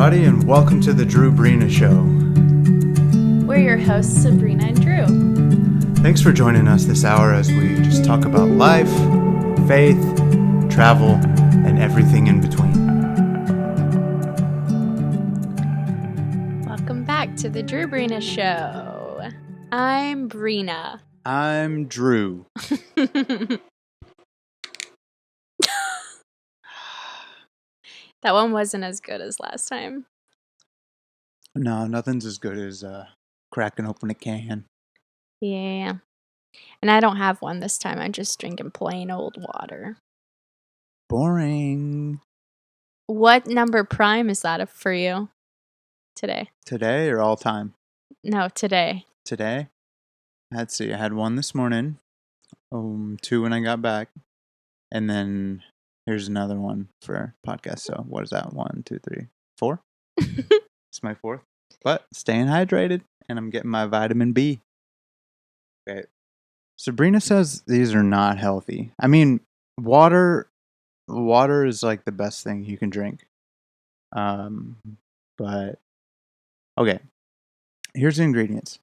everybody, and welcome to the Drew Brina Show. We're your hosts, Sabrina and Drew. Thanks for joining us this hour as we just talk about life, faith, travel, and everything in between. Welcome back to the Drew Brina Show. I'm Brina. I'm Drew. That one wasn't as good as last time. No, nothing's as good as cracking open a can. Yeah. And I don't have one this time. I'm just drinking plain old water. Boring. What number prime is that for you today? Today or all time? No, today. Today? Let's see. I had one this morning, two when I got back, and then here's another one for podcast. So what is that? 1, 2, 3, 4? It's my fourth. But staying hydrated, and I'm getting my vitamin B. Okay. Sabrina says these are not healthy. I mean, water is like the best thing you can drink. But okay. Here's the ingredients.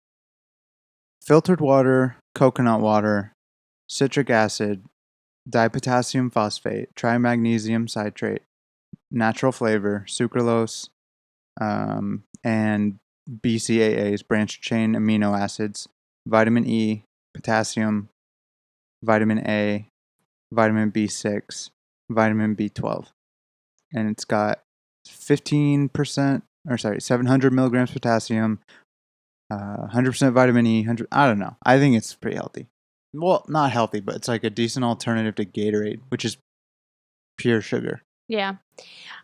Filtered water, coconut water, citric acid, dipotassium phosphate, trimagnesium citrate, natural flavor, sucralose, and BCAAs, branched chain amino acids, vitamin E, potassium, vitamin A, vitamin B6, vitamin B12. And it's got 700 milligrams potassium, 100% vitamin E, I don't know. I think it's pretty healthy. Well, not healthy, but it's like a decent alternative to Gatorade, which is pure sugar. Yeah.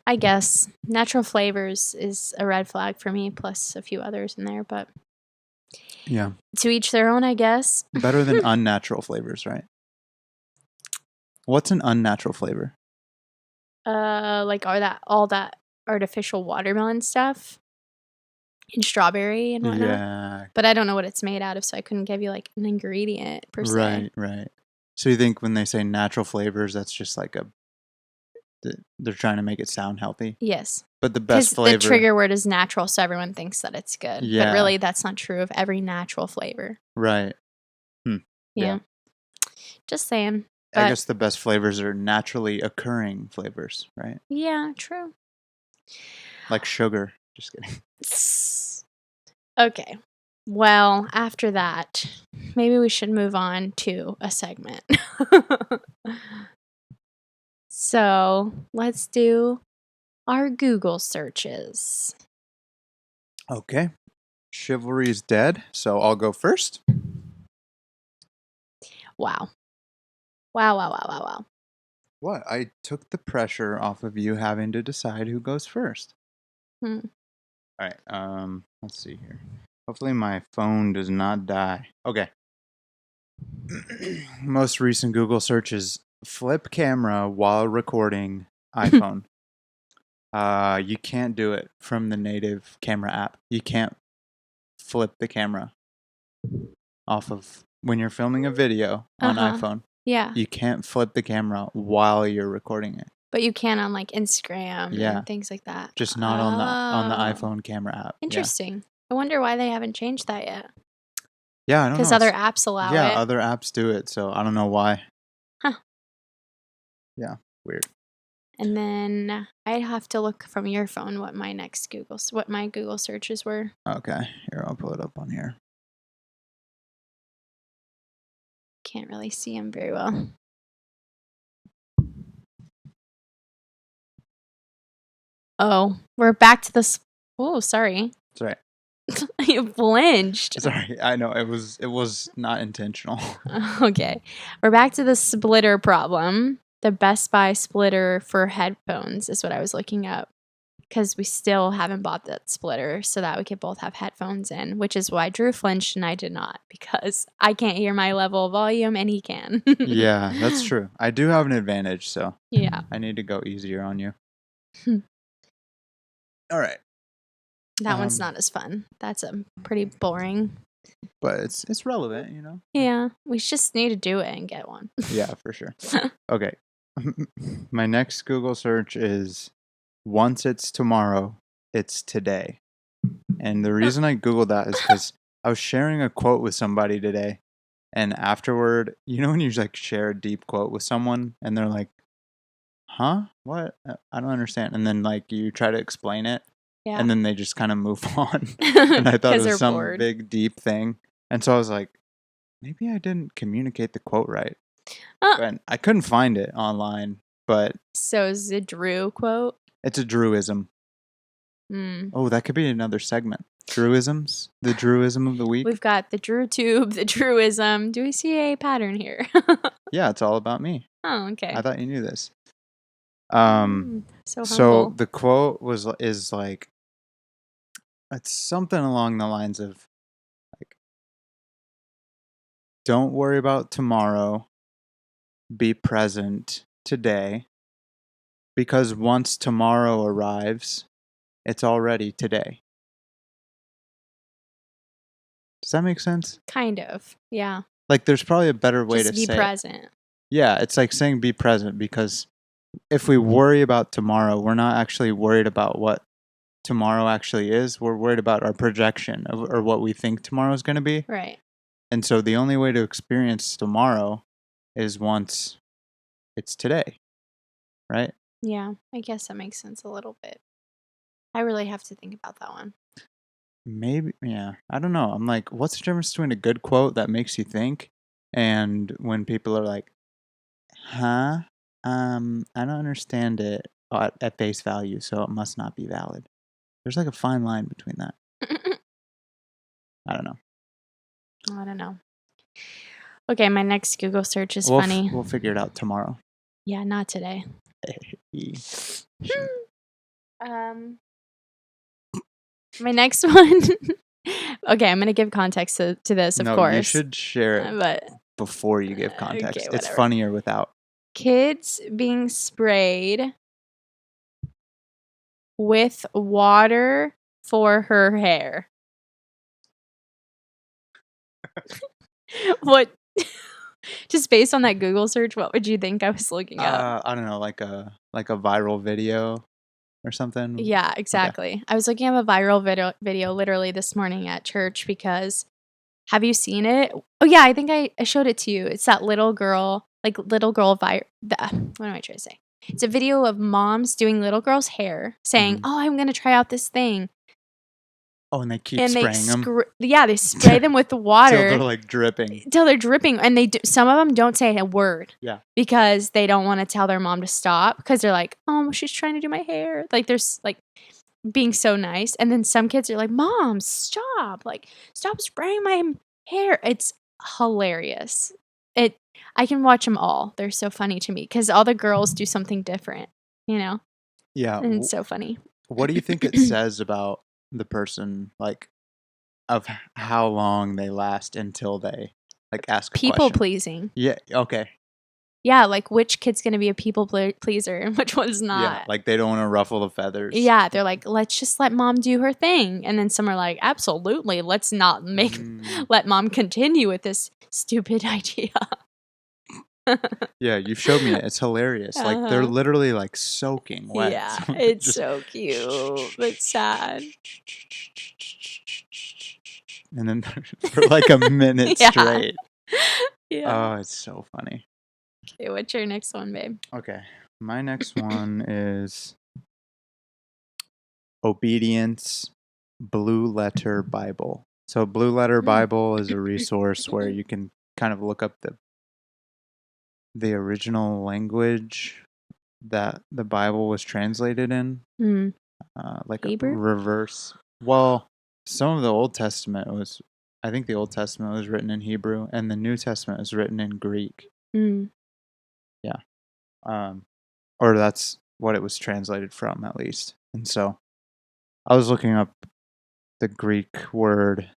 I guess natural flavors is a red flag for me, plus a few others in there, but yeah, to each their own, I guess. Better than unnatural flavors, right? What's an unnatural flavor? Like all that artificial watermelon stuff and strawberry and whatnot. Yeah. But I don't know what it's made out of, so I couldn't give you like an ingredient per se. Right. So you think when they say natural flavors, that's just like they're trying to make it sound healthy? Yes. But the best flavor. The trigger word is natural, so everyone thinks that it's good. Yeah. But really, that's not true of every natural flavor. Right. Yeah. Just saying. I guess the best flavors are naturally occurring flavors, right? Yeah, true. Like sugar. Just kidding. Okay. Well, after that, maybe we should move on to a segment. So, let's do our Google searches. Okay. Chivalry is dead, so I'll go first. Wow. What? I took the pressure off of you having to decide who goes first. All right. Let's see here. Hopefully my phone does not die. Okay. Most recent Google search is flip camera while recording iPhone. You can't do it from the native camera app. You can't flip the camera off of when you're filming a video on iPhone. Yeah. You can't flip the camera while you're recording it. But you can on like Instagram and things like that. Just not on the iPhone camera app. Interesting. Yeah. I wonder why they haven't changed that yet. Yeah, I don't know. Because other apps allow it. Yeah, other apps do it, so I don't know why. Huh. Yeah, weird. And then I'd have to look from your phone what my Google searches were. Okay, here, I'll pull it up on here. Can't really see them very well. Oh, we're back to this. Oh, sorry. That's right. You blinched. Sorry, I know it was not intentional. Okay, we're back to the splitter problem. The Best Buy splitter for headphones is what I was looking up because we still haven't bought that splitter so that we could both have headphones in, which is why Drew flinched and I did not because I can't hear my level of volume and he can. Yeah, that's true. I do have an advantage, so yeah, I need to go easier on you. All right. That one's not as fun. That's pretty boring. But it's relevant, you know? Yeah, we just need to do it and get one. Yeah, for sure. Okay. My next Google search is Once It's Tomorrow, it's today. And the reason I Googled that is because I was sharing a quote with somebody today. And afterward, you know when you like share a deep quote with someone and they're like, huh? What? I don't understand. And then like you try to explain it Yeah. and then they just kind of move on. And I thought it 'Cause they're was some bored. big deep thing. And so I was like, maybe I didn't communicate the quote right. And I couldn't find it online, but So is it Drew quote? it's a Druism. Oh, that could be another segment. Druisms? The Druism of the week? We've got the Drew tube, the Druism. Do we see a pattern here? Yeah, it's all about me. Oh, okay. I thought you knew this. So So humble. the quote is like, it's something along the lines of like, don't worry about tomorrow, be present today, because once tomorrow arrives, it's already today. Does that make sense? Kind of. Yeah. Like there's probably a better way Just to be say present. it. Yeah, it's like saying be present, because if we worry about tomorrow, we're not actually worried about what tomorrow actually is. We're worried about our projection or what we think tomorrow is going to be. Right. And so the only way to experience tomorrow is once it's today, right? Yeah. I guess that makes sense a little bit. I really have to think about that one. Maybe, yeah. I don't know. I'm like, what's the difference between a good quote that makes you think and when people are like, huh? I don't understand it at face value, so it must not be valid. There's like a fine line between that. I don't know. I don't know. Okay, my next Google search is funny. We'll figure it out tomorrow. Yeah, not today. My next one. Okay, I'm gonna give context to this, of course. You should share it but before you give context. okay, It's whatever. funnier without. Kids being sprayed with water for her hair. What? Just based on that Google search, what would you think I was looking up? I don't know, like a viral video or something. Yeah, exactly. Okay. I was looking up a viral video literally this morning at church because have you seen it? Oh yeah, I think I showed it to you. It's that little girl what am I trying to say? It's a video of moms doing little girl's hair saying, "Oh, I'm going to try out this thing." Oh, and they keep spraying them. Yeah, they spray them with the water till they're like dripping. Till they're dripping, and some of them don't say a word. Yeah, because they don't want to tell their mom to stop because they're like, "Oh, she's trying to do my hair." Like there's like being so nice, and then some kids are like, "Mom, stop! Like stop spraying my hair." It's hilarious. I can watch them all. They're so funny to me because all the girls do something different, you know? Yeah. And it's so funny. What do you think it says about the person, like, of how long they last until they, like, ask a people question? Pleasing. Yeah, okay. Yeah, like which kid's going to be a people pleaser and which one's not. Yeah, like they don't want to ruffle the feathers. Yeah, they're like, let's just let mom do her thing. And then some are like, absolutely, let's not let mom continue with this stupid idea. Yeah, you showed me it. It's hilarious. Like they're literally like soaking wet. Yeah, it's so cute. It's sad. And then for like a minute straight. Yeah. Oh, it's so funny. Okay, what's your next one, babe? Okay, my next one is Obedience Blue Letter Bible. So Blue Letter Bible is a resource where you can kind of look up the original language that the Bible was translated in. Like Hebrew? A reverse. Well, some of the Old Testament was, I think the Old Testament was written in Hebrew and the New Testament was written in Greek. Yeah. Or that's what it was translated from, at least. And so I was looking up the Greek word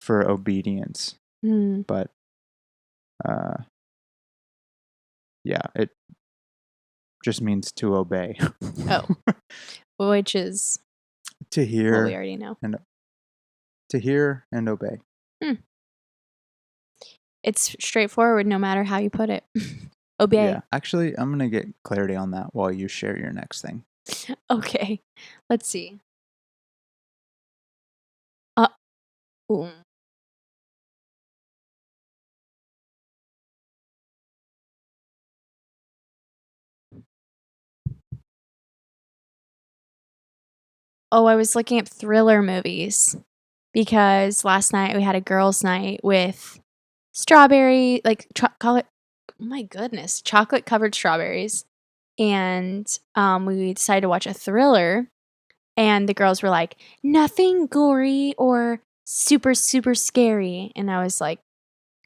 for obedience, but yeah, it just means to obey. Oh, which is to hear. What we already know. And to hear and obey. It's straightforward, no matter how you put it. Obey. Yeah, actually, I'm gonna get clarity on that while you share your next thing. Okay, let's see. Ooh. Oh, I was looking at thriller movies because last night we had a girls' night with strawberry, like chocolate. Oh my goodness, chocolate covered strawberries, and we decided to watch a thriller. And the girls were like, nothing gory or super super scary, and I was like,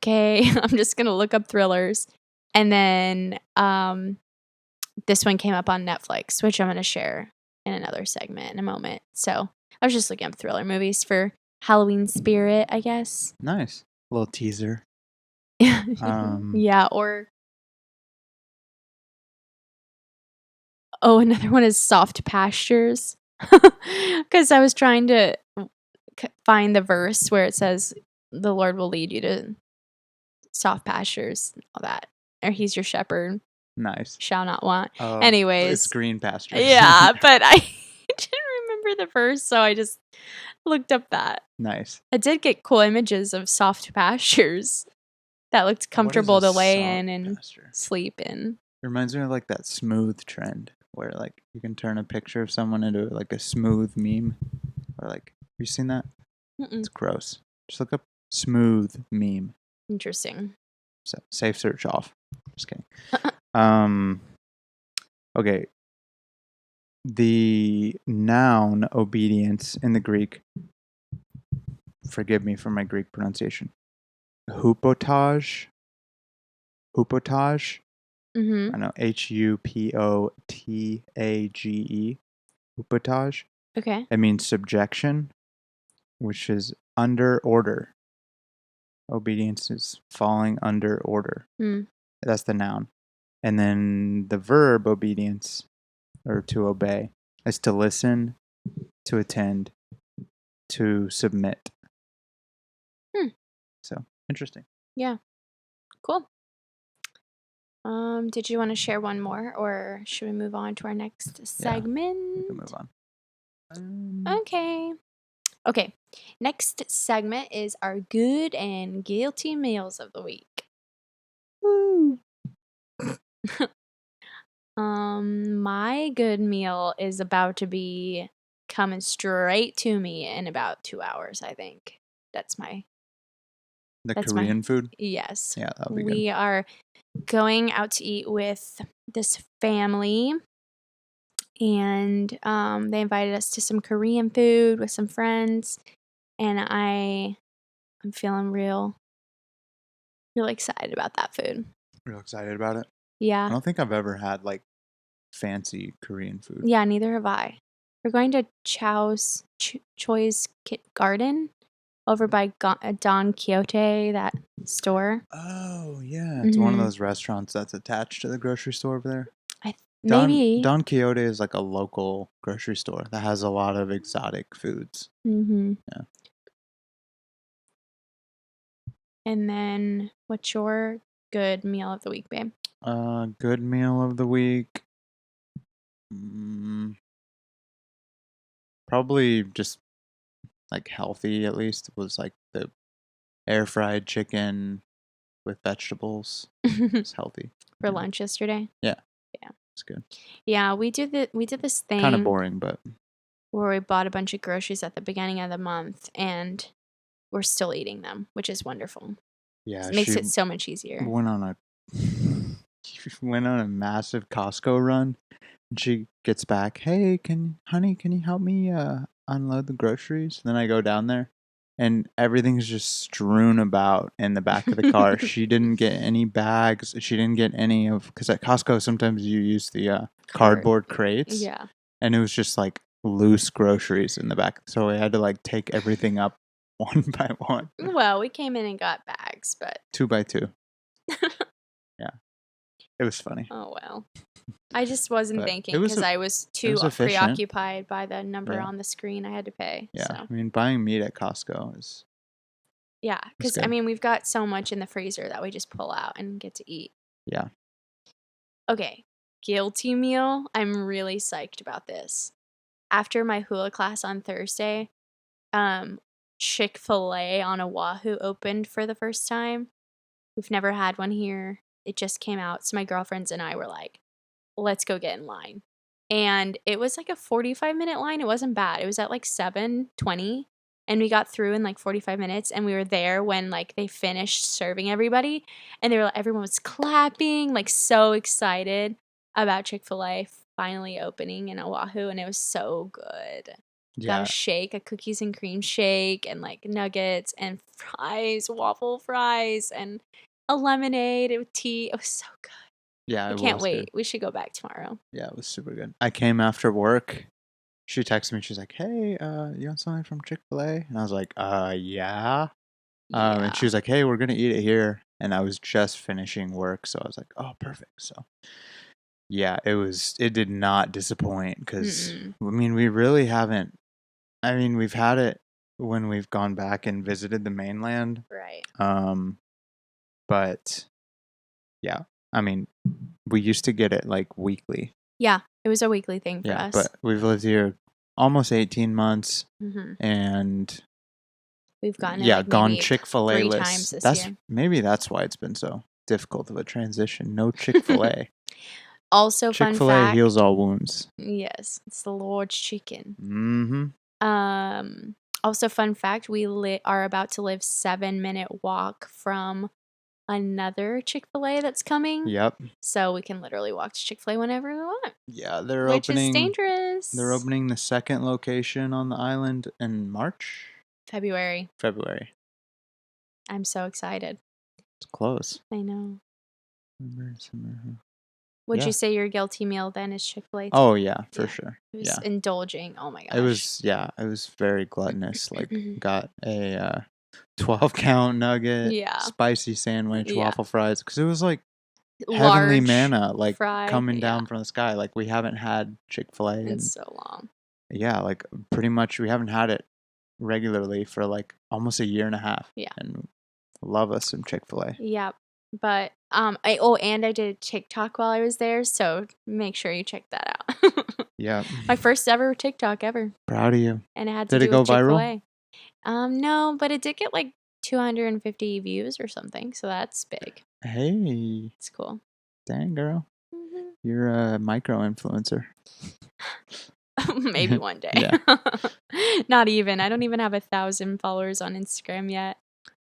okay, I'm just gonna look up thrillers, and then this one came up on Netflix, which I'm going to share in another segment in a moment. So I was just looking up thriller movies for Halloween spirit, I guess. Nice. A little teaser. Yeah, or another one is Soft Pastures. Because I was trying to find the verse where it says, the Lord will lead you to soft pastures, all that. Or he's your shepherd. Nice. Shall not want. Oh, Anyways. it's green pastures. Yeah, but I didn't remember the verse, so I just looked up that. Nice. I did get cool images of soft pastures that looked comfortable to lay in and sleep in. It reminds me of like that smooth trend where like you can turn a picture of someone into like a smooth meme. Or like, have you seen that? It's gross. Just look up smooth meme. Interesting. So, safe search off. Just kidding. Okay. The noun obedience in the Greek, forgive me for my Greek pronunciation, hupotage. Hupotage. I know, Hupotage. Hupotage. Okay. It means subjection, which is under order. Obedience is falling under order. That's the noun. And then the verb obedience, or to obey, is to listen, to attend, to submit. So, interesting. Yeah. Cool. Did you want to share one more, or should we move on to our next segment? Yeah, we can move on. Okay. Next segment is our good and guilty meals of the week. Woo. My good meal is about to be coming straight to me in about 2 hours, I think. That's Korean food? Yes. Yeah, that'll be good. We are going out to eat with this family, and they invited us to some Korean food with some friends, and I'm feeling real excited about that food. Real excited about it? Yeah. I don't think I've ever had like fancy Korean food. Yeah, neither have I. We're going to Choi's Garden over by Don Quixote, that store. Oh, yeah. It's one of those restaurants that's attached to the grocery store over there. Maybe. Don Quixote is like a local grocery store that has a lot of exotic foods. Yeah. And then, what's your good meal of the week, babe? Good meal of the week. Probably just like healthy, at least. It was like the air fried chicken with vegetables. It's healthy. For lunch yesterday? Yeah. Yeah. It's good. Yeah, we did this thing. Kind of boring, but where we bought a bunch of groceries at the beginning of the month, and we're still eating them, which is wonderful. yeah, It makes it so much easier. Went on a massive Costco run, and she gets back. Hey, honey, can you help me unload the groceries? And then I go down there, and everything's just strewn about in the back of the car. She didn't get any bags. She didn't get any of, because at Costco sometimes you use the cardboard crates. Yeah. And it was just like loose groceries in the back, so I had to like take everything up one by one. Well, we came in and got bags, but 2 by 2. Yeah, it was funny. Oh well. I just wasn't thinking It was because I was too efficient. preoccupied by the number on the screen I had to pay. Yeah, So. I mean, buying meat at Costco is. Yeah, because I mean, we've got so much in the freezer that we just pull out and get to eat. Yeah. Okay, guilty meal, I'm really psyched about this. After my hula class on Thursday, Chick-fil-A on Oahu opened for the first time. We've never had one here. It just came out. So my girlfriends and I were like, let's go get in line. And it was like a 45-minute line. It wasn't bad. It was at like 7:20. And we got through in like 45 minutes. And we were there when like they finished serving everybody. And they were like, everyone was clapping, like so excited about Chick-fil-A finally opening in Oahu. And it was so good. Got a shake, a cookies and cream shake, and like nuggets and fries, waffle fries, and a lemonade with tea. It was so good. Yeah, I can't wait. We should go back tomorrow. Yeah, it was super good. I came after work. She texted me. She's like, "Hey, you want something from Chick-fil-A?" And I was like, yeah. And she was like, "Hey, we're gonna eat it here." And I was just finishing work, so I was like, "Oh, perfect." So, yeah, it did not disappoint because I mean, we really haven't. I mean, we've had it when we've gone back and visited the mainland, right? But yeah, I mean, we used to get it like weekly. Yeah, it was a weekly thing for us. But we've lived here almost 18 months, and we've gotten it like gone maybe Chick-fil-A 3 list. times this year. Maybe that's why it's been so difficult of a transition. No Chick-fil-A. Also, Chick-fil-A fun fact, heals all wounds. Yes, it's the Lord's chicken. Mm-hmm. Also, fun fact, we are about to live 7-minute walk from another Chick-fil-A that's coming. Yep. So we can literally walk to Chick-fil-A whenever we want. Yeah, which is dangerous. They're opening the second location on the island in March? February. I'm so excited. It's close. I know. Summer. Would you say your guilty meal then is Chick-fil-A? Oh yeah, for sure. It was indulging. Oh my gosh. It was very gluttonous. Like got a 12-count nugget, spicy sandwich, waffle fries, because it was like heavenly manna, like coming down from the sky. Like we haven't had Chick-fil-A in so long. Yeah, like pretty much we haven't had it regularly for like almost a year and a half. Yeah, and love us some Chick-fil-A. Yeah, but I did a TikTok while I was there, so make sure you check that out. Yeah, my first ever TikTok ever. Proud of you. And it had to do with Chick-fil-A. No, but it did get like 250 views or something, so that's big. Hey, it's cool. Dang, girl, you're a micro influencer. Maybe one day. Yeah. Not even. I don't even have 1,000 followers on Instagram yet,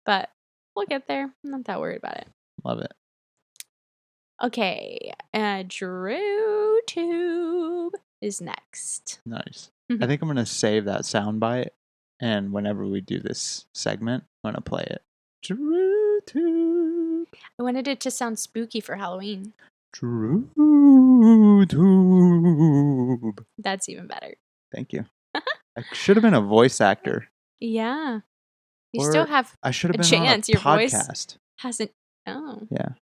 but we'll get there. I'm not that worried about it. Love it. Okay, DrewTube is next. Nice. I think I'm gonna save that soundbite, and whenever we do this segment, I'm gonna play it. DrewTube. I wanted it to sound spooky for Halloween. DrewTube. That's even better. Thank you. I should have been a voice actor. Yeah. You still have I should have been chance. On a your podcast. Voice hasn't. Oh. Yeah.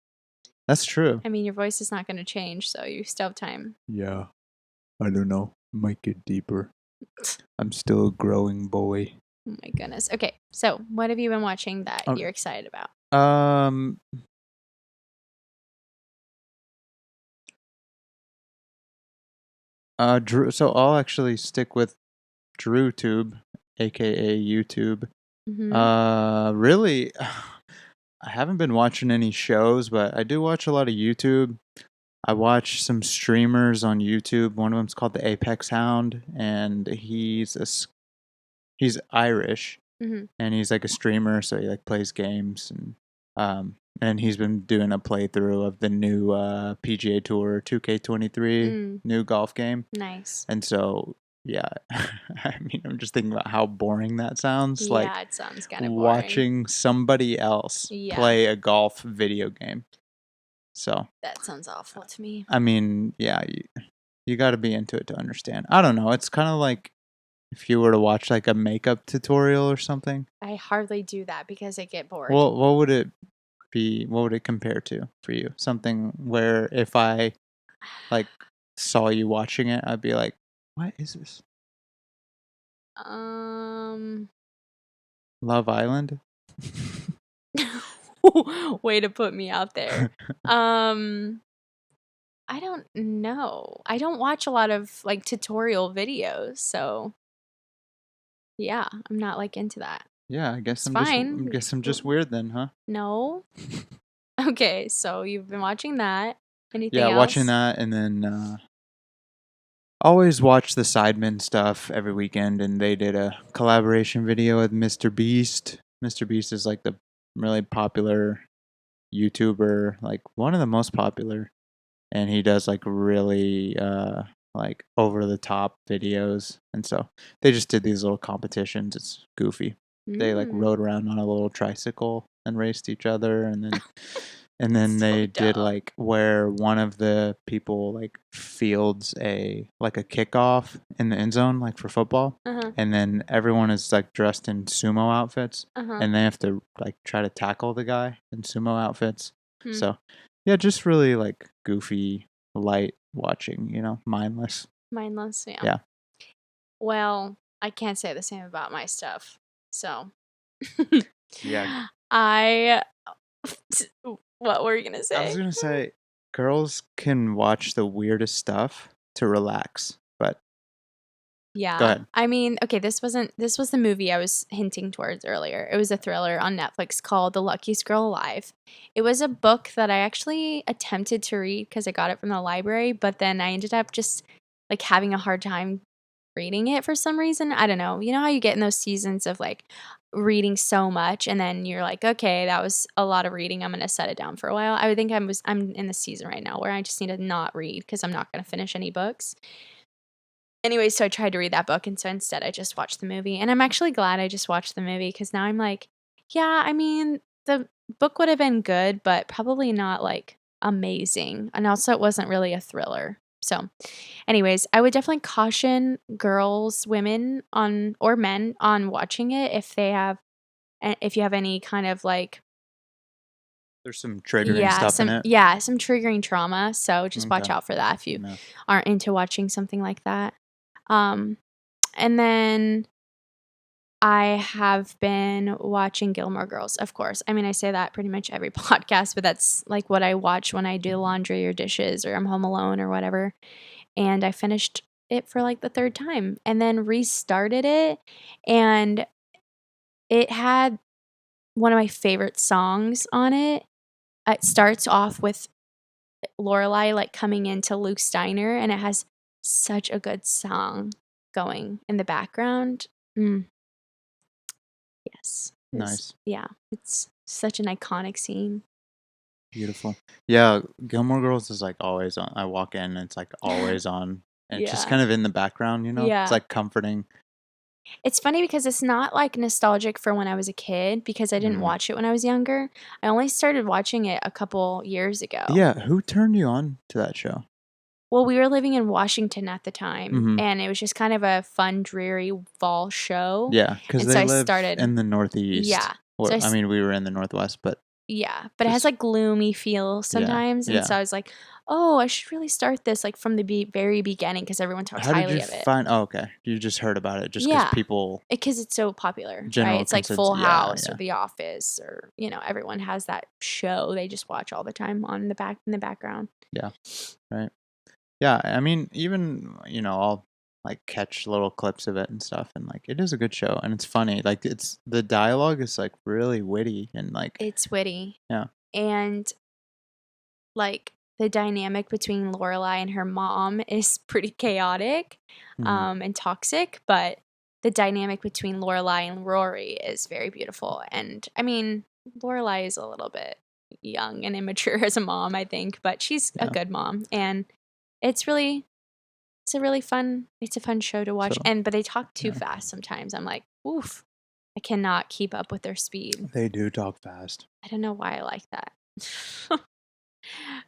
That's true. I mean, your voice is not going to change, so you still have time. Yeah. I don't know. Might get deeper. I'm still a growing boy. Oh my goodness. Okay, so what have you been watching that you're excited about? Drew. So I'll actually stick with DrewTube, aka YouTube. Really, I haven't been watching any shows, but I do watch a lot of YouTube. I watch some streamers on YouTube. One of them's called the Apex Hound, and he's Irish, and he's like a streamer, so he like plays games, and he's been doing a playthrough of the new PGA Tour 2K23 new golf game. Nice. And so, yeah, I mean, I'm just thinking about how boring that sounds. Yeah, like it sounds kind of boring. Watching somebody else play a golf video game. So that sounds awful to me. I mean, yeah, you got to be into it to understand. I don't know. It's kind of like if you were to watch like a makeup tutorial or something. I hardly do that because I get bored. Well, what would it be? What would it compare to for you? Something where if I like saw you watching it, I'd be like, "What is this?" Love Island. Way to put me out there. I don't know. I don't watch a lot of like tutorial videos, so yeah, I'm not like into that. Yeah, I guess It's I'm just fine. I'm just weird then, huh? No. Okay, so you've been watching that. Anything Yeah, watching else? that, and then always watch the Sidemen stuff every weekend, and they did a collaboration video with Mr. Beast. Mr. Beast is like the really popular YouTuber, like one of the most popular, and he does like really like over the top videos, and so they just did these little competitions. It's goofy. They like Mm. rode around on a little tricycle and raced each other, and then So they did dumb. like where one of the people like fields a like a kickoff in the end zone like for football, Uh-huh. and then everyone is like dressed in sumo outfits, Uh-huh. and they have to like try to tackle the guy in sumo outfits. Hmm. So yeah, just really like goofy, light watching, mindless. Mindless, yeah. Yeah. Well, I can't say the same about my stuff. So Yeah. I what were you gonna I was say? gonna say girls can watch the weirdest stuff to relax, but go Yeah. ahead. I mean, okay, this was the movie I was hinting towards earlier. It was a thriller on Netflix called The Luckiest Girl Alive. It was a book that I actually attempted to read because I got it from the library, but then I ended up just like having a hard time reading it for some reason. I don't know. You know how you get in those seasons of like reading so much and then you're like, okay, that was a lot of reading. I'm going to set it down for a while. I would think I'm in the season right now where I just need to not read because I'm not going to finish any books. Anyway, so I tried to read that book, and so instead I just watched the movie. And I'm actually glad I just watched the movie because now I'm like, yeah, I mean, the book would have been good, but probably not like amazing. And also, it wasn't really a thriller. So, anyways, I would definitely caution girls, women on or men on watching it if you have any kind of like There's some triggering stuff in it. some triggering trauma. So just watch Okay. out for that if you No. aren't into watching something like that. Um, and then I have been watching Gilmore Girls, of course. I mean, I say that pretty much every podcast, but that's like what I watch when I do laundry or dishes or I'm home alone or whatever. And I finished it for like the third time and then restarted it. And it had one of my favorite songs on it. It starts off with Lorelai like coming into Luke's diner, and it has such a good song going in the background. Yes. Nice. Yeah, it's such an iconic scene. Beautiful. Yeah, Gilmore Girls is like always on. I walk in and it's like always on. And it's just Yeah. kind of in the background, It's Yeah. like comforting. It's funny because it's not like nostalgic for when I was a kid because I didn't Mm. watch it when I was younger. I only started watching it a couple years ago. Yeah, who turned you on to that show? Well, we were living in Washington at the time, Mhm. and it was just kind of a fun, dreary fall show. Yeah, because And so they I live started in the Northeast. Yeah. Or So I mean, we were in the Northwest, but yeah, but it has just like gloomy feel sometimes, and yeah. so I was like, "Oh, I should really start this like from the very beginning because everyone talks How did you highly of it." find? Oh, okay. You just heard about it just because Yeah, people because it's so popular, right? general It's like consensus. Full Yeah, House or yeah, The Office or everyone has that show they just watch all the time on in the background. yeah. Right. Yeah, I mean, even I'll like catch little clips of it and stuff, and like it is a good show, and it's funny. Like it's the dialogue is like really witty and like It's witty yeah, and like the dynamic between Lorelai and her mom is pretty chaotic, mhm, and toxic, but the dynamic between Lorelai and Rory is very beautiful. And I mean, Lorelai is a little bit young and immature as a mom, I think, but she's a yeah. good mom, and it's it's a fun show to watch. So And but they talk too yeah, fast sometimes. I'm like, oof, I cannot keep up with their speed. they do talk fast. I don't know why I like that.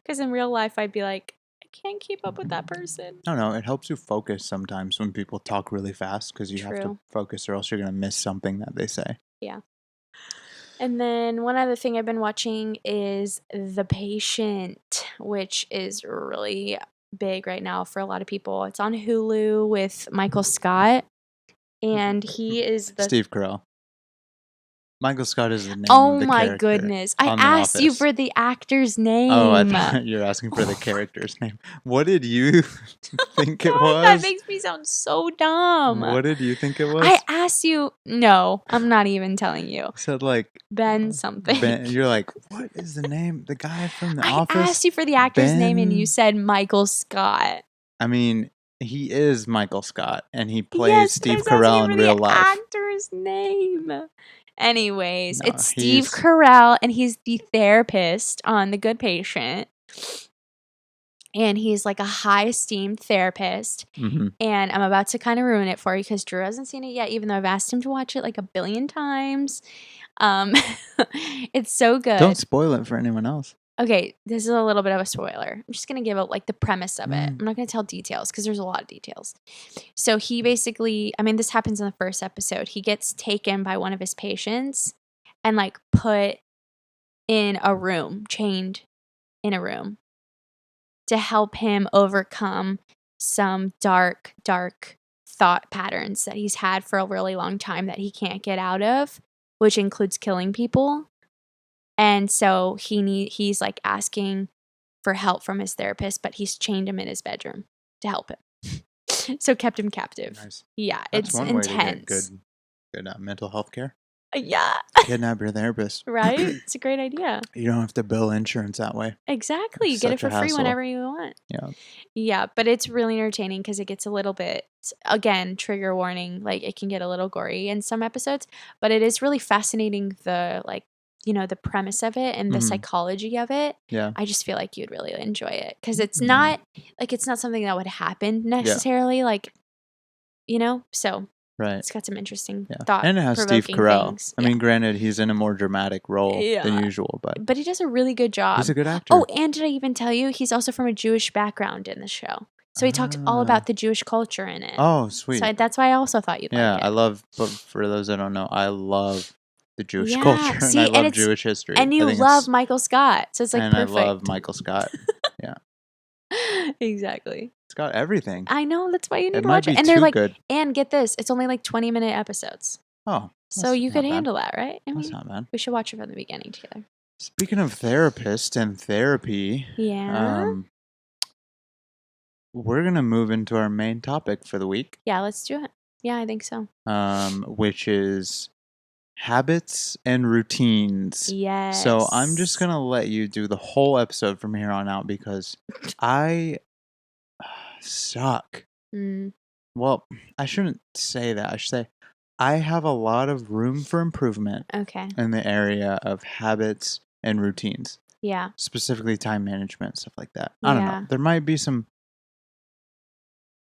Because in real life, I'd be like, I can't keep up with that person. I don't know. It helps you focus sometimes when people talk really fast because you have to True. focus, or else you're gonna miss something that they say. Yeah. And then one other thing I've been watching is The Patient, which is really big right now for a lot of people. It's on Hulu with Michael Scott, and he is the Steve Carell. Michael Scott is the name Oh of the my character goodness. I on The asked you Office. for the actor's Oh, I name. thought you were asking for the character's name. What did you think it God, that was? makes me sound so dumb. What did you think it was? I asked you. No, I'm not even telling you. You said like Ben something. Ben. You're like, what is the name? The guy from The I Office? asked you for the actor's name and you Ben- said Michael Scott. I mean, he is Michael Scott, and he plays Yes, but I Steve was asking Carell you in for real the life. actor's name. Anyways, No, it's Steve Carell, and he's the therapist on The Good Patient. And he's like a high esteemed therapist. Mm-hmm. And I'm about to kind of ruin it for you because Drew hasn't seen it yet, even though I've asked him to watch it like a billion times. It's so good. Don't spoil it for anyone else. Okay, this is a little bit of a spoiler. I'm just going to give out like the premise of it. Mm. I'm not going to tell details because there's a lot of details. So he basically, I mean, this happens in the first episode. He gets taken by one of his patients and like put in a room, chained in a room to help him overcome some dark thought patterns that he's had for a really long time that he can't get out of, which includes killing people. And so he's like asking for help from his therapist, but he's chained him in his bedroom to help him. So kept him captive. Nice. Yeah, That's it's one intense. way to get good mental health care. Yeah. Kidnap your therapist. Right? It's a great idea. You don't have to bill insurance that way. Exactly. You It's get it such for a free hassle. whenever you want. Yeah. Yeah, but it's really entertaining because it gets a little bit, again, trigger warning, like it can get a little gory in some episodes, but it is really fascinating the the premise of it and the Mhm. psychology of it. Yeah. I just feel like you'd really enjoy it because it's Mhm. not something that would happen necessarily, so Right. it's got some interesting Yeah. thought And it has Steve provoking Carell. things. I mean, granted, he's in a more dramatic role than Yeah. usual, but he does a really good job. he's a good actor. Oh, and did I even tell you he's also from a Jewish background in the show? So he talks all about the Jewish culture in it. Oh, sweet. So that's why I also thought you'd Yeah, like it. but for those that don't know, I love the Jewish Yeah, culture, see, and I and love Jewish history. And I you think love Michael Scott, so it's like and perfect. I love Michael Scott. Yeah, Exactly. it's got everything. I know, that's why you need It to might watch be it. And they're too like, good. and get this, it's only like 20-minute episodes. Oh, So that's you not could bad. handle that, right? I That's mean, not bad. we should watch it from the beginning together. Speaking of therapist and therapy, Yeah. we're gonna move into our main topic for the week, Yeah, let's do it. Yeah, I think so. which is habits and routines. Yes. So I'm just gonna let you do the whole episode from here on out because I suck. Mm, Well, I shouldn't say that. I should say I have a lot of room for improvement okay. in the area of habits and routines, Yeah. specifically time management, stuff like that. I don't Yeah. know. There might be some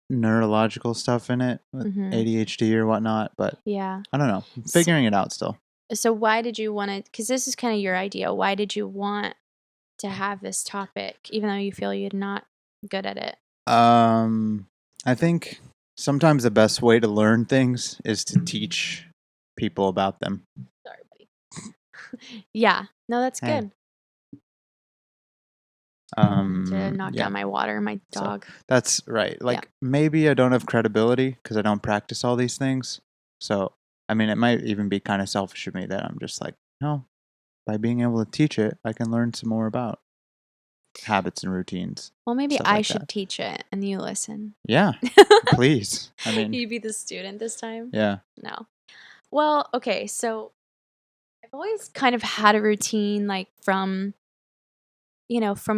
neurological stuff in it with Mhm. ADHD or whatnot, but Yeah. I don't know. I'm figuring it out still. So why did you want to, because this is kind of your idea, why did you want to have this topic, even though you feel you're not good at it? I think sometimes the best way to learn things is to teach people about them. Sorry, buddy. Yeah. No, that's Hey. good. To knock Yeah. down my water, my So- dog. That's right. Like maybe I don't have credibility because I don't practice all these things. So, I mean, it might even be kind of selfish of me that I'm just like, no, by being able to teach it, I can learn some more about habits and routines. Well, maybe stuff I like should that. teach it and you listen. Yeah, please. I mean, You be the student this time? yeah. No. Well, okay, so I've always kind of had a routine like from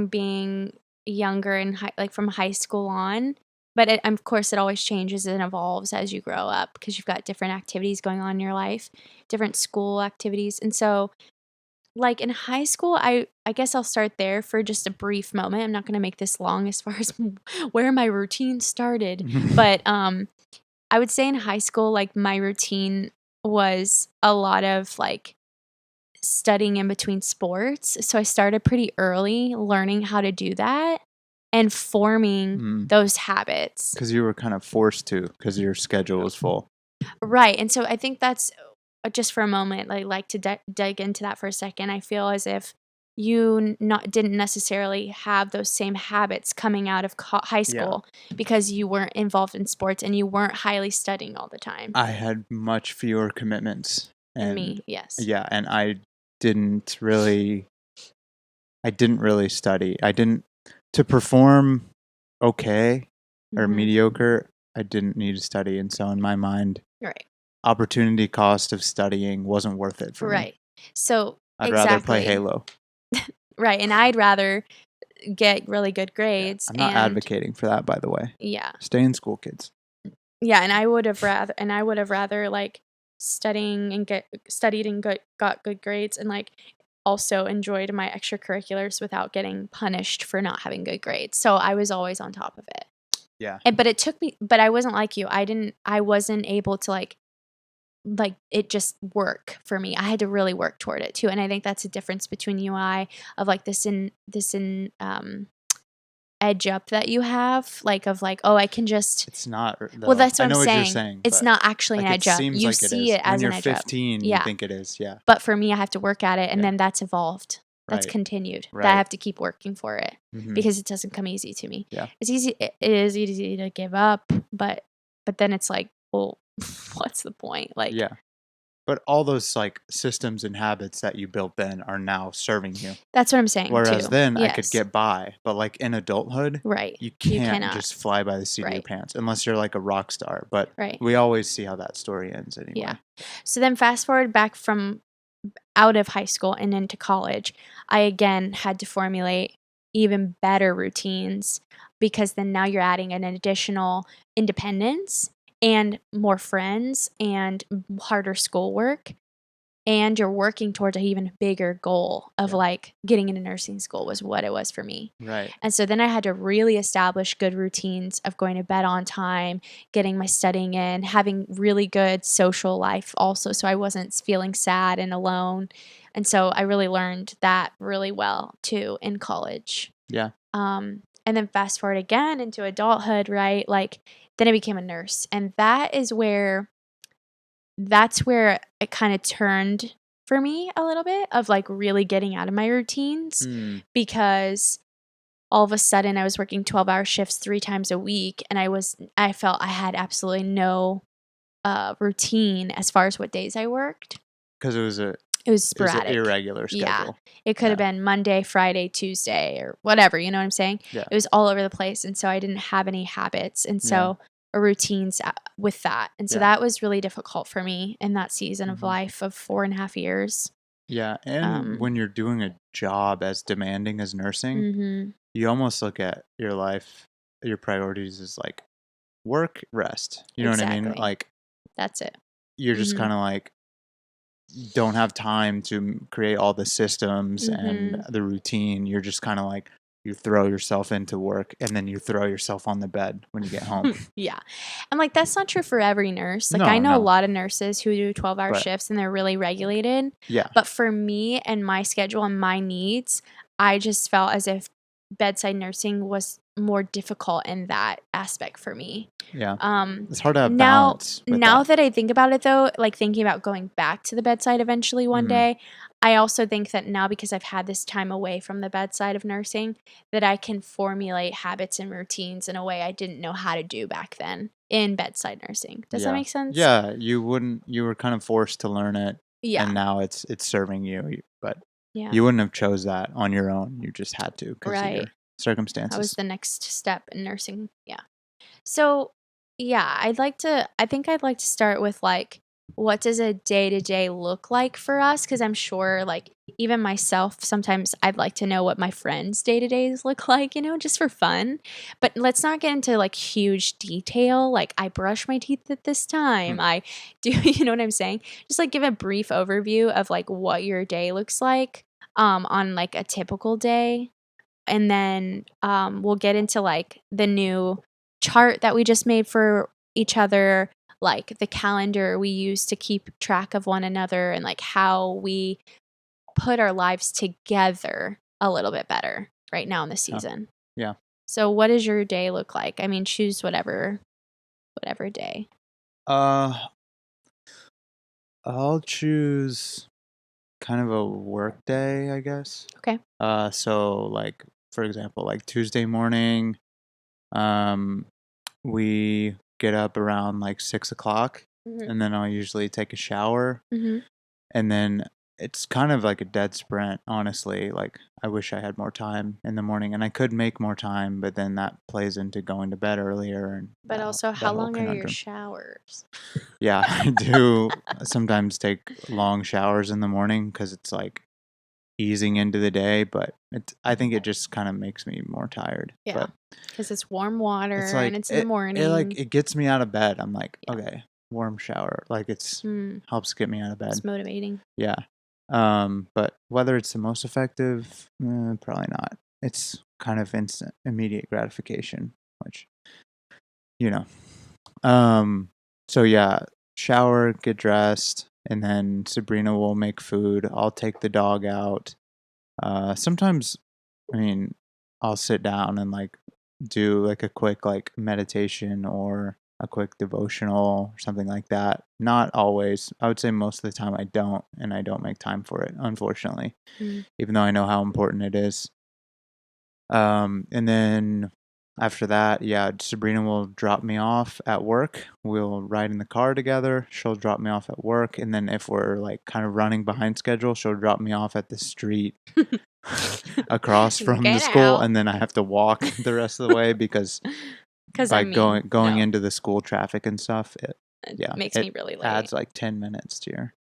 being younger and from high school on. But of course, it always changes and evolves as you grow up because you've got different activities going on in your life, different school activities. And so, like in high school, I guess I'll start there for just a brief moment. I'm not going to make this long as far as where my routine started. But I would say in high school, like my routine was a lot of like studying in between sports. So I started pretty early learning how to do that and forming those habits. Because you were kind of forced to because your schedule was full. Right. And so I think that's just for a moment, like to dig into that for a second. I feel as if you didn't necessarily have those same habits coming out of high school because you weren't involved in sports and you weren't highly studying all the time. I had much fewer commitments And me, yes. Yeah, and I didn't really study. To perform okay or mediocre, I didn't need to study. And so in my mind, right, opportunity cost of studying wasn't worth it for me. right. So I'd rather play Halo. Right, and I'd rather get really good grades. I'm not advocating for that, by the way. Yeah. Stay in school, kids. Yeah, and I would have rather like studied and got good grades and like also enjoyed my extracurriculars without getting punished for not having good grades. So I was always on top of it. Yeah. But it took me, but I wasn't like you. I wasn't able to like it just work for me. I had to really work toward it too. And I think that's a difference between you and I of like this edge up that you have, like of like, oh, I can just. It's not. Though. Well, that's what I know I'm what saying. you're saying. It's not actually like an edge up. You like see it as when an you're edge up. 15, Yeah. you think it is. Yeah. But for me, I have to work at it, and then that's evolved. That's Right. continued. Right. That I have to keep working for it because it doesn't come easy to me. Yeah. It's easy. It is easy to give up, but then it's like, well, what's the point? Like. Yeah. But all those like systems and habits that you built then are now serving you. That's what I'm saying. Whereas too. then yes. I could get by, but like in adulthood, right, you can't cannot. just fly by the seat of your pants unless you're like a rock star. But we always see how that story ends anyway. Yeah. So then fast forward back from out of high school and into college, I again had to formulate even better routines because then now you're adding an additional independence and more friends and harder schoolwork. And you're working towards an even bigger goal of like getting into nursing school was what it was for me. Right. And so then I had to really establish good routines of going to bed on time, getting my studying in, having really good social life also. So I wasn't feeling sad and alone. And so I really learned that really well too in college. Yeah. And then fast forward again into adulthood, right? Like then I became a nurse. And that's where it kind of turned for me a little bit of like really getting out of my routines because all of a sudden I was working 12-hour shifts 3 times a week and I felt I had absolutely no routine as far as what days I worked. Because it was sporadic. It was an irregular schedule. Yeah. It could have been Monday, Friday, Tuesday or whatever, you know what I'm saying? Yeah. It was all over the place and so I didn't have any habits and so or routines with that. And so that was really difficult for me in that season of life of 4.5 years. Yeah. And when you're doing a job as demanding as nursing, you almost look at your life, your priorities as like work, rest. You know what I mean? Like, that's it. You're just kind of like, don't have time to create all the systems and the routine. You're just kind of like, you throw yourself into work and then you throw yourself on the bed when you get home. Yeah. And like, that's not true for every nurse. Like I know a lot of nurses who do 12-hour shifts and they're really regulated. Yeah. But for me and my schedule and my needs, I just felt as if bedside nursing was more difficult in that aspect for me. Yeah. It's hard to have balance. Now that I think about it though, like thinking about going back to the bedside eventually one day, I also think that now because I've had this time away from the bedside of nursing, that I can formulate habits and routines in a way I didn't know how to do back then in bedside nursing. Does that make sense? Yeah, you were kind of forced to learn it. Yeah. And now it's serving you, but you wouldn't have chose that on your own. You just had to because of your circumstances. That was the next step in nursing. Yeah. So, yeah, I think I'd like to start with like, what does a day-to-day look like for us? Because I'm sure like even myself, sometimes I'd like to know what my friends' day-to-days look like, just for fun. But let's not get into like huge detail. Like I brush my teeth at this time. I do, you know what I'm saying? Just like give a brief overview of like what your day looks like on like a typical day. And then we'll get into like the new chart that we just made for each other, like the calendar we use to keep track of one another and like how we put our lives together a little bit better right now in the season. Yeah. So what does your day look like? I mean, choose whatever day. I'll choose kind of a work day, I guess. Okay. So like for example, like Tuesday morning, we get up around like 6 o'clock, and then I'll usually take a shower, And then it's kind of like a dead sprint, honestly. Like, I wish I had more time in the morning, and I could make more time, but then that plays into going to bed earlier and But also, that how whole long are your conundrum. showers? Yeah, I do sometimes take long showers in the morning because it's like easing into the day, but I think it just kind of makes me more tired. Yeah, But because it's warm water it's and like it's in the morning. it gets me out of bed. I'm like, Yeah. okay, warm shower. Like helps get me out of bed. It's motivating. Yeah. But whether it's the most effective, probably not. It's kind of instant, immediate gratification, which, you know. So yeah, shower, get dressed, and then Sabrina will make food. I'll take the dog out. Sometimes, I mean, I'll sit down and like do like a quick like meditation or a quick devotional or something like that. Not always. I would say most of the time I don't, and I don't make time for it, unfortunately, even though I know how important it is. And then after that, yeah, Sabrina will drop me off at work. We'll ride in the car together. She'll drop me off at work. And then if we're like kind of running behind schedule, she'll drop me off at the street across from the Get school. out. And then I have to walk the rest of the way because by going no, into the school traffic and stuff, it yeah, makes it me really late. adds like 10 minutes to your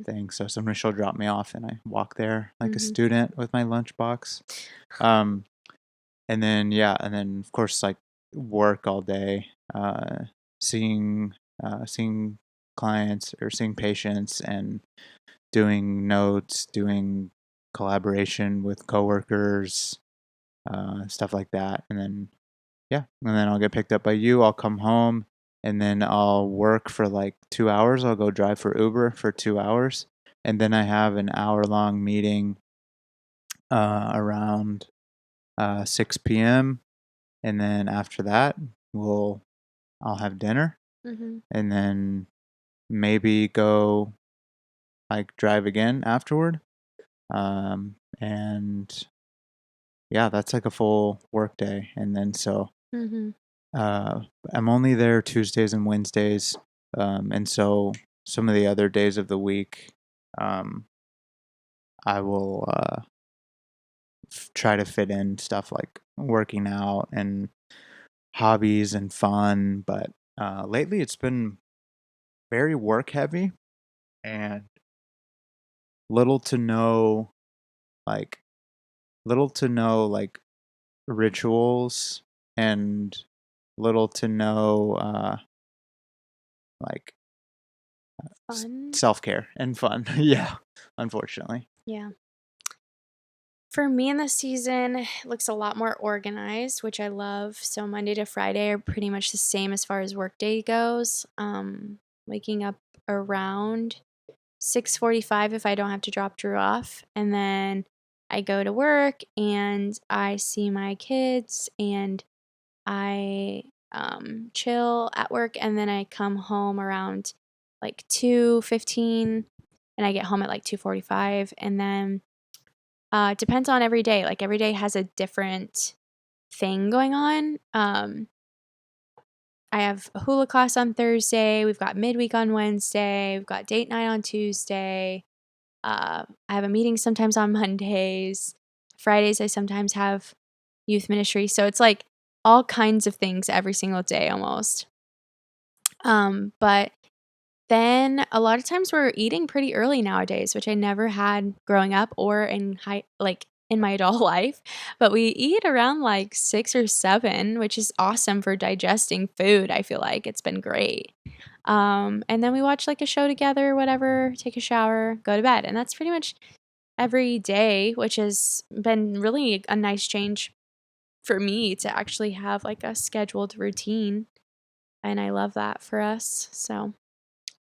thing. So sometimes she'll drop me off and I walk there like a Mhm. student with my lunchbox. Um, and then of course like work all day, seeing seeing clients or seeing patients and doing notes, doing collaboration with coworkers, stuff like that. And then I'll get picked up by you. I'll come home and then I'll work for like 2 hours. I'll go drive for Uber for 2 hours, and then I have an hour-long meeting around 6 p.m. And then after that, I'll have dinner, and then maybe go like drive again afterward. And yeah, that's like a full work day. And then uh, I'm only there Tuesdays and Wednesdays, and so some of the other days of the week, um, I will try to fit in stuff like working out and hobbies and fun. But lately, it's been very work heavy and little to no like little to no like rituals and little to no like Fun. self-care and fun. Yeah, unfortunately. Yeah. For me in the season, it looks a lot more organized, which I love. So Monday to Friday are pretty much the same as far as workday goes. Waking up around 6:45 if I don't have to drop Drew off, and then I go to work and I see my kids and I chill at work, and then I come home around like 2:15, and I get home at like 2:45, and then it depends on every day. Like every day has a different thing going on. I have a hula class on Thursday. We've got midweek on Wednesday. We've got date night on Tuesday. I have a meeting sometimes on Mondays. Fridays, I sometimes have youth ministry. So it's like all kinds of things every single day almost. But then a lot of times we're eating pretty early nowadays, which I never had growing up or in my adult life. But we eat around like 6 or 7, which is awesome for digesting food. I feel like it's been great. And then we watch like a show together, whatever, take a shower, go to bed. And that's pretty much every day, which has been really a nice change for me to actually have like a scheduled routine. And I love that for us. So,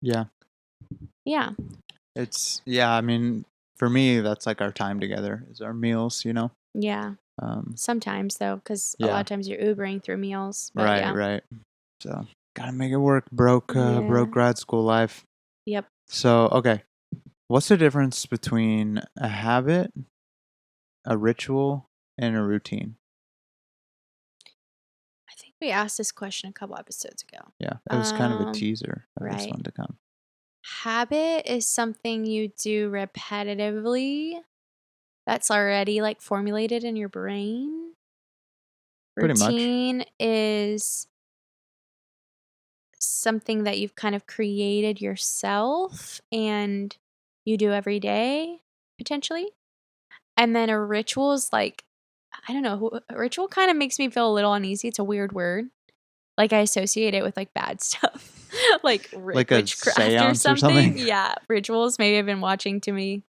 Yeah. yeah. I mean, for me, that's like our time together is our meals, you know? Yeah. Um, Sometimes though, because a lot yeah, of times you're Ubering through meals. But right, yeah. right. So, gotta make it work. Broke Yeah. grad school life. Yep. So, okay. What's the difference between a habit, a ritual, and a routine? I think we asked this question a couple episodes ago. Yeah, it was kind of a Um, teaser of this right. one to come. Habit is something you do repetitively that's already like formulated in your brain. Pretty much. Routine is something that you've kind of created yourself and you do every day, potentially. And then a ritual is like, I don't know, a ritual kind of makes me feel a little uneasy. It's a weird word. Like I associate it with like bad stuff, like Like a witchcraft or seance or something? something. Yeah, rituals. Maybe I've been watching too many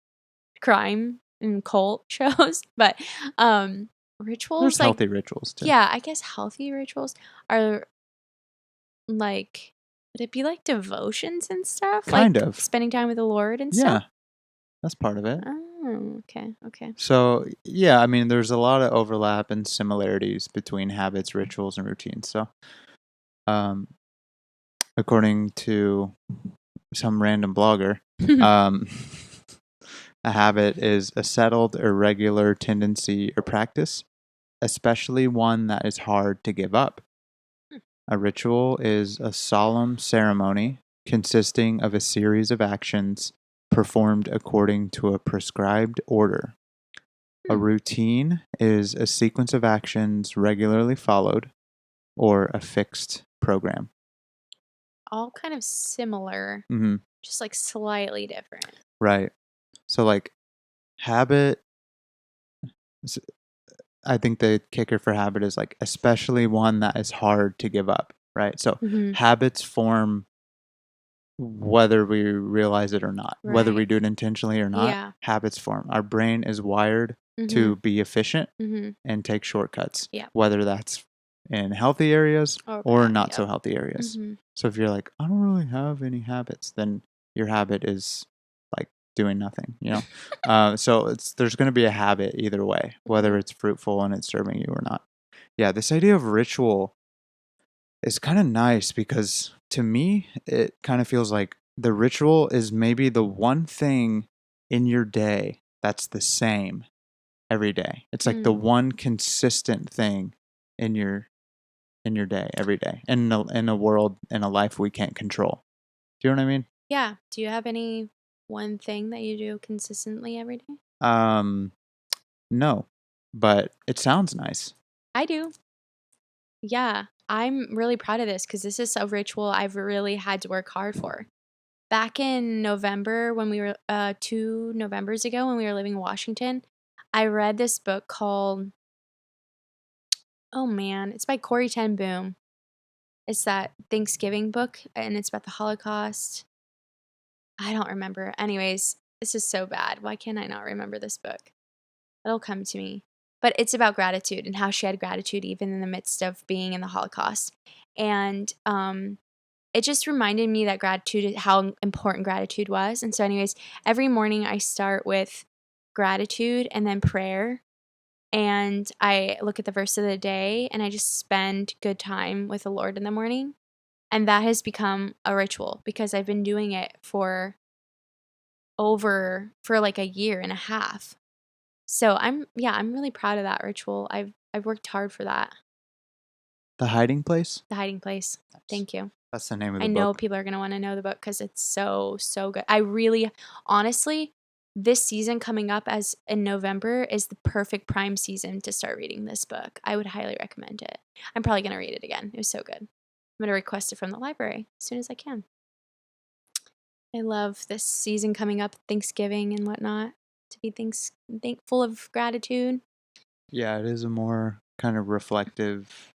crime and cult shows, but There's rituals like, healthy rituals too. yeah, I guess healthy rituals are like, would it be like devotions and stuff? Kind Like of. spending time with the Lord and Yeah, stuff? that's part of it. Oh, okay, okay. So, yeah, I mean, there's a lot of overlap and similarities between habits, rituals, and routines. So, um, according to some random blogger, um, a habit is a settled or regular tendency or practice, especially one that is hard to give up. A ritual is a solemn ceremony consisting of a series of actions performed according to a prescribed order. A routine is a sequence of actions regularly followed or a fixed program. All kind of similar, Hmm. just like slightly different. Right. So, like, habit, I think the kicker for habit is like, especially one that is hard to give up. Right. So, Mm-hmm. habits form whether we realize it or not, whether we Right. do it intentionally or not. Yeah. Habits form. Our brain is wired Mm-hmm. to be efficient Mm-hmm. and take shortcuts, Yeah. whether that's in healthy areas or bad, not yeah. so healthy areas. Mm-hmm. So if you're like, I don't really have any habits, then your habit is like doing nothing, you know? So there's going to be a habit either way, whether it's fruitful and it's serving you or not. Yeah, this idea of ritual is kind of nice because to me, it kind of feels like the ritual is maybe the one thing in your day that's the same every day. It's like the one consistent thing in your day every day in a world in a life we can't control. Do you know what I mean? Yeah. Do you have any one thing that you do consistently every day? No, but it sounds nice. I do. Yeah. I'm really proud of this because this is a ritual I've really had to work hard for. Back in November, when we were 2 Novembers ago, when we were living in Washington, I read this book called, oh man, it's by Corey Ten Boom. It's that Thanksgiving book, and it's about the Holocaust. I don't remember. Anyways, this is so bad. Why can't I not remember this book? It'll come to me. But it's about gratitude and how she had gratitude even in the midst of being in the Holocaust. And it just reminded me that gratitude, how important gratitude was. And so, anyways, every morning I start with gratitude and then prayer. And I look at the verse of the day and I just spend good time with the Lord in the morning. And that has become a ritual because I've been doing it for like a year and a half. So I'm really proud of that ritual. I've worked hard for that. The Hiding Place? The Hiding Place. Thank you. That's the name of the I know book. people are going to want to know the book because it's so, so good. I really, honestly, this season coming up as in November is the perfect prime season to start reading this book. I would highly recommend it. I'm probably going to read it again. It was so good. I'm going to request it from the library as soon as I can. I love this season coming up, Thanksgiving and whatnot, to be thankful of gratitude. Yeah, it is a more kind of reflective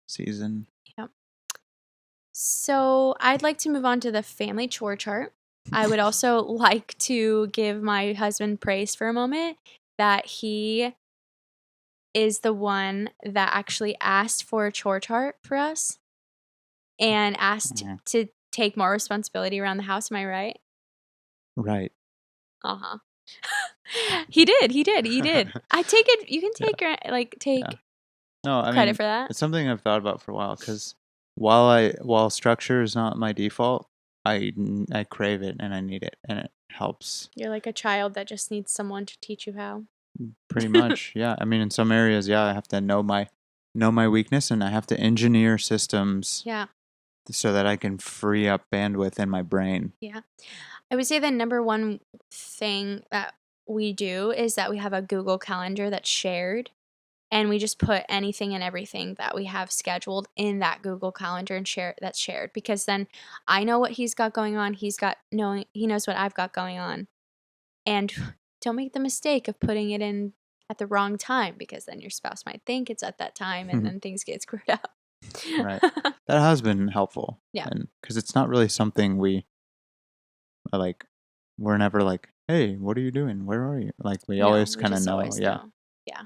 season. Yep. So I'd like to move on to the family chore chart. I would also like to give my husband praise for a moment that he is the one that actually asked for a chore chart for us and asked to take more responsibility around the house. Am I right? Right. Uh-huh. He did. I take it. You can take No, I credit mean, for that. it's something I've thought about for a while because while structure is not my default, I crave it and I need it and it helps You're like a child that just needs someone to teach you how. pretty much. Yeah, I mean, in some areas, yeah, I have to know my weakness and I have to engineer systems Yeah. so that I can free up bandwidth in my brain. Yeah. I would say the number one thing that we do is that we have a Google Calendar that's shared, and we just put anything and everything that we have scheduled in that Google Calendar and that's shared, because then I know what he's got going on. He knows what I've got going on. And don't make the mistake of putting it in at the wrong time, because then your spouse might think it's at that time and then things get screwed up. Right. That has been helpful. Yeah. And because it's not really something we like, we're never like, hey, what are you doing? Where are you? Like, we always kind of know. Yeah. Yeah.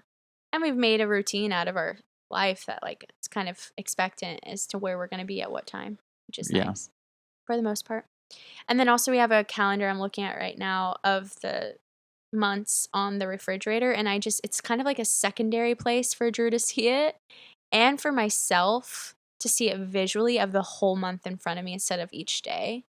And we've made a routine out of our life that, like, it's kind of expectant as to where we're going to be at what time, which is nice for the most part. And then also we have a calendar I'm looking at right now of the months on the refrigerator, and it's kind of like a secondary place for Drew to see it and for myself to see it visually of the whole month in front of me instead of each day.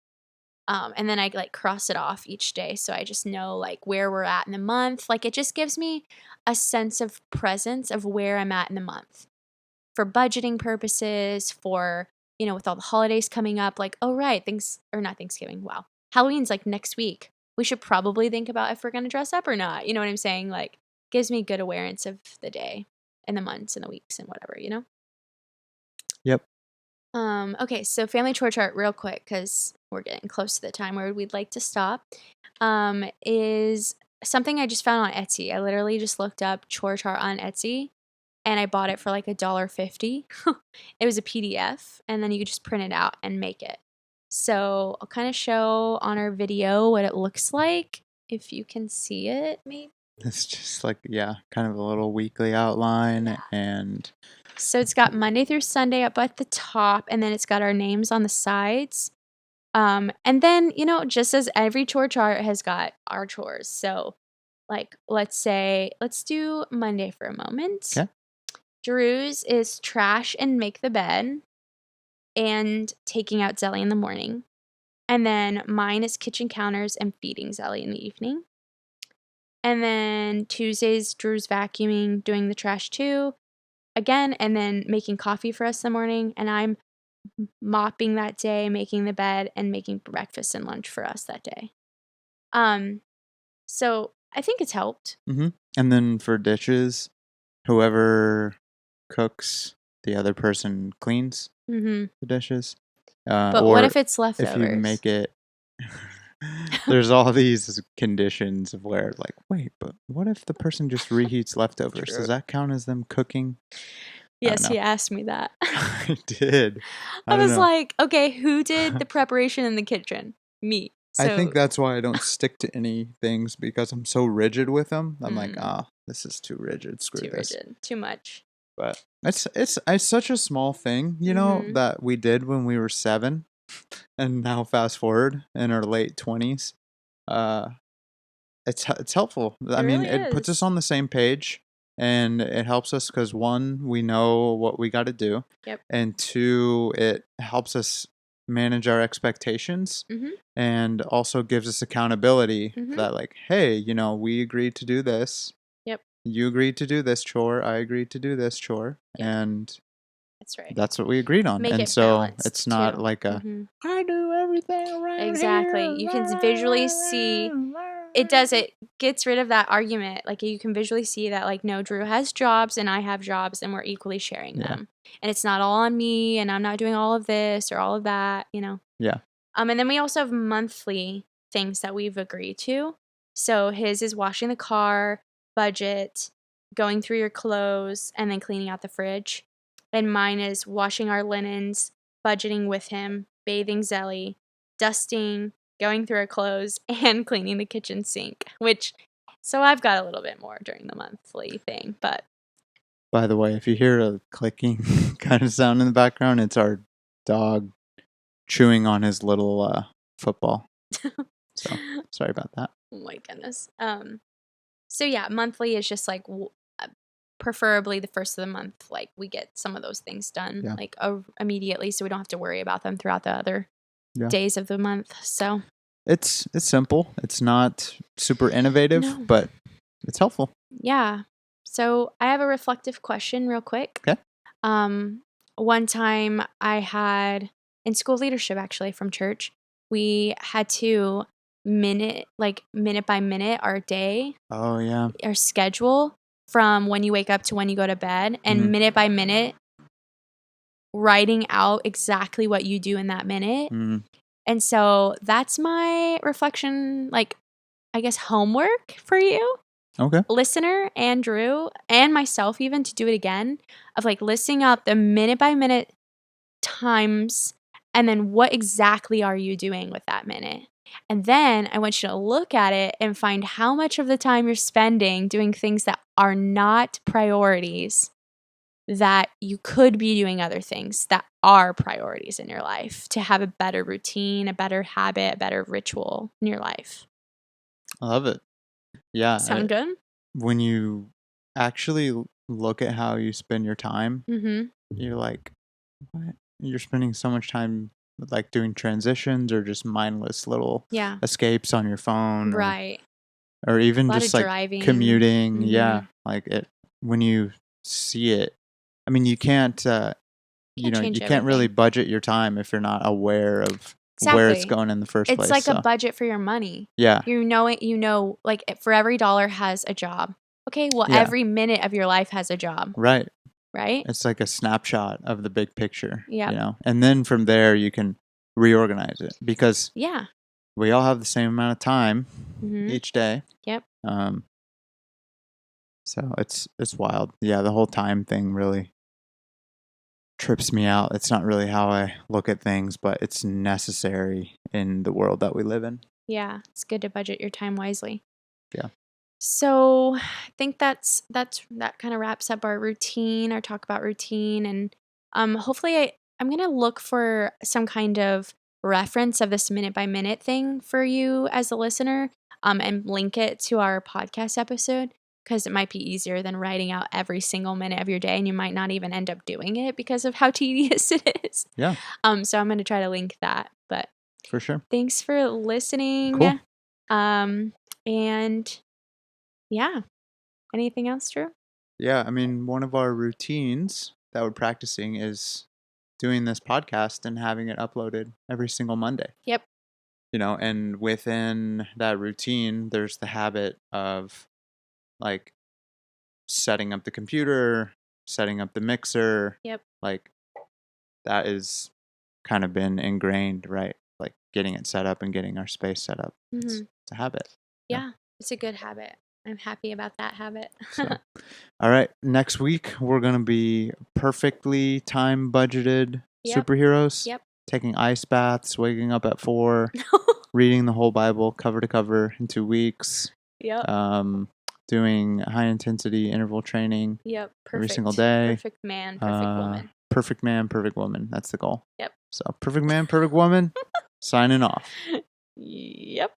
And then I like cross it off each day, so I just know like where we're at in the month. Like, it just gives me a sense of presence of where I'm at in the month for budgeting purposes, for, with all the holidays coming up, like, oh, right, not Thanksgiving. Wow. Halloween's like next week. We should probably think about if we're going to dress up or not. You know what I'm saying? Like, gives me good awareness of the day and the months and the weeks and whatever, Yep. Okay, so family chore chart real quick, because we're getting close to the time where we'd like to stop, is something I just found on Etsy. I literally just looked up chore chart on Etsy, and I bought it for like $1.50. It was a PDF, and then you could just print it out and make it. So I'll kind of show on our video what it looks like, if you can see it, maybe. It's just like, kind of a little weekly outline. And so it's got Monday through Sunday up at the top, and then it's got our names on the sides. And then, just as every chore chart has got our chores. So, like, let's do Monday for a moment. Okay. Drew's is trash and make the bed and taking out Zelly in the morning. And then mine is kitchen counters and feeding Zelly in the evening. And then Tuesdays, Drew's vacuuming, doing the trash too. Again, and then making coffee for us in the morning. And I'm mopping that day, making the bed, and making breakfast and lunch for us that day. So I think it's helped. Mm-hmm. And then for dishes, whoever cooks, the other person cleans the dishes. But or what if it's leftovers? If you make it, there's all these conditions of where, like, wait, but what if the person just reheats leftovers? True. Does that count as them cooking? Yes, he asked me that. I did. I was like, okay, who did the preparation in the kitchen? Me. So, I think that's why I don't stick to any things, because I'm so rigid with them. I'm like, this is too rigid. Screw this. Too rigid. Too much. But it's such a small thing, that we did when we were 7, and now fast forward in our late 20s. It's helpful. It puts us on the same page, and it helps us because, 1, we know what we got to do. Yep. And 2, it helps us manage our expectations, and also gives us accountability that, like, hey, we agreed to do this. Yep. You agreed to do this chore. I agreed to do this chore. Yep. And that's right. That's what we agreed on. And so it's not like I do everything around exactly. here. You can visually see it gets rid of that argument. Like, you can visually see that, like, no, Drew has jobs and I have jobs, and we're equally sharing them. And it's not all on me, and I'm not doing all of this or all of that, Yeah. And then we also have monthly things that we've agreed to. So his is washing the car, budget, going through your clothes, and then cleaning out the fridge. And mine is washing our linens, budgeting with him, bathing Zelly, dusting, going through our clothes, and cleaning the kitchen sink, so I've got a little bit more during the monthly thing. But by the way, if you hear a clicking kind of sound in the background, it's our dog chewing on his little football. So sorry about that. Oh my goodness. So yeah, monthly is just like preferably the first of the month, like, we get some of those things done like immediately, so we don't have to worry about them throughout the other days of the month. So it's simple. It's not super innovative, but it's helpful. Yeah. So I have a reflective question real quick. Okay. One time I had in school leadership, actually, from church, we had to minute by minute our day, Oh, yeah. our schedule from when you wake up to when you go to bed, and minute by minute writing out exactly what you do in that minute. And so that's my reflection, like, I guess, homework for you, Okay. listener, Andrew, and myself even, to do it again, of like listing out the minute by minute times, and then what exactly are you doing with that minute? And then I want you to look at it and find how much of the time you're spending doing things that are not priorities, that you could be doing other things that are priorities in your life to have a better routine, a better habit, a better ritual in your life. I love it. Yeah. Sound good? When you actually look at how you spend your time, you're like, what? You're spending so much time like doing transitions or just mindless little escapes on your phone, right? Or even A lot just of like driving. commuting. Yeah, like it when you see it. I mean, you can't. You change can't really everything. budget your time if you're not aware of where it's going in the first place. It's like a budget for your money. Yeah. You know, like for every dollar has a job. Okay, well, every minute of your life has a job. Right. Right? It's like a snapshot of the big picture. Yeah. You know, and then from there you can reorganize it because yeah, we all have the same amount of time each day. Yep. So it's wild. Yeah, the whole time thing really trips me out. It's not really how I look at things, but it's necessary in the world that we live in. Yeah, it's good to budget your time wisely. Yeah. So I think that kind of wraps up our routine, our talk about routine, and hopefully I'm gonna look for some kind of reference of this minute by minute thing for you as a listener, and link it to our podcast episode, because it might be easier than writing out every single minute of your day, and you might not even end up doing it because of how tedious it is. Yeah. So I'm gonna try to link that, but for sure. Thanks for listening. Cool. And yeah. Anything else, Drew? Yeah, I mean, one of our routines that we're practicing is doing this podcast and having it uploaded every single Monday. Yep. You know, and within that routine, there's the habit of like setting up the computer, setting up the mixer. Yep. Like that is kind of been ingrained, right? Like getting it set up and getting our space set up. It's a habit. Yeah, it's a good habit. I'm happy about that habit. So, all right. Next week, we're going to be perfectly time budgeted superheroes. Yep. Taking ice baths, waking up at 4, reading the whole Bible cover to cover in 2 weeks. Yep. Doing high intensity interval training. Yep. Every single day. Perfect man, perfect woman. Perfect man, perfect woman. That's the goal. Yep. So perfect man, perfect woman. Signing off. Yep.